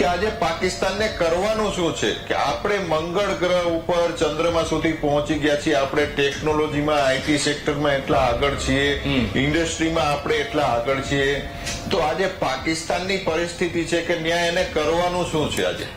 આજે પાકિસ્તાનને કરવાનું શું છે કે આપણે મંગળ ગ્રહ ઉપર ચંદ્રમા સુધી પહોંચી ગયા છીએ, આપણે ટેકનોલોજીમાં આઈટી સેક્ટરમાં એટલા આગળ છીએ, ઇન્ડસ્ટ્રીમાં આપણે એટલા આગળ છીએ, તો આજે પાકિસ્તાનની પરિસ્થિતિ છે કે ન્યાય એને કરવાનું શું છે આજે?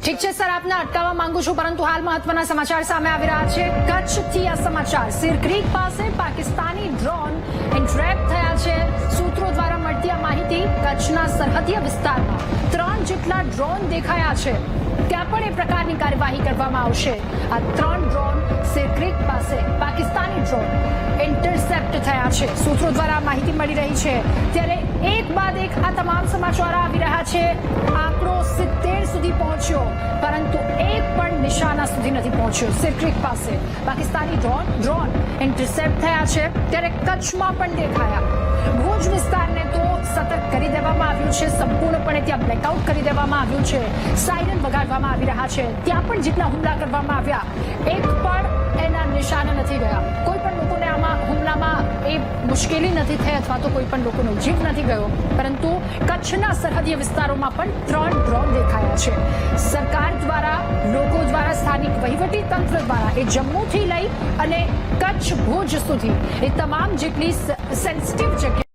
ઠીક છે સર, આપને અટકાવવા માંગુ છું, પરંતુ હાલ મહત્વના સમાચાર સામે આવી રહ્યા છે. કચ્છથી આ સમાચાર. સિર ક્રીક પાસે પાકિસ્તાની ડ્રોન એન્ટ્રેપ થયા છે. સૂત્રો દ્વારા મળતી આ માહિતી, કચ્છના સરહદીય વિસ્તારમાં 3 જેટલા ડ્રોન દેખાયા છે. ત્યાં પણ એ પ્રકારની કાર્યવાહી કરવામાં આવશે. આ 3 ડ્રોન સિર ક્રીક પાસે પાકિસ્તાની ડ્રોન ઇન્ટરસેપ્ટ થયા છે. સૂત્રો દ્વારા માહિતી મળી રહી છે. ત્યારે એક બાદ એક આ તમામ સમાચાર આવી રહ્યા છે. આંકડો 70 સુધી પહોંચ્યો, પરંતુ એક પણ નિશાના સુધી નથી પહોંચ્યો. સિર ક્રીક પાસે પાકિસ્તાની ડ્રોન ઇન્ટરસેપ્ટ થયા છે. ત્યારે કચ્છમાં પણ દેખાયા. ભુજ વિસ્તારને તો સતર્ક કરી દેવામાં આવ્યું છે. સંપૂર્ણપણે ત્યાં બ્લેકઆઉટ કરી દેવામાં આવ્યું છે. સાયરન વગાડવામાં આવી રહ્યા છે. ત્યાં પણ જેટલા હુમલા કરવામાં આવ્યા, એક પણ એના નિશાના નથી ગયા. કોઈ પણ લોકોને આમાં હુમલામાં એ મુશ્કેલી નથી થઈ, અથવા તો કોઈ પણ લોકોનો જીવ નથી ગયો. પરંતુ કચ્છના સરહદીય વિસ્તારોમાં પણ 3 ડ્રોન દેખાયા છે. સરકાર દ્વારા, લોકો દ્વારા, સ્થાનિક વહીવટી તંત્ર દ્વારા એ જમ્મુથી લઈ અને કચ્છ ભુજ સુધી એ તમામ જેટલી સેન્સિટિવ જગ્યા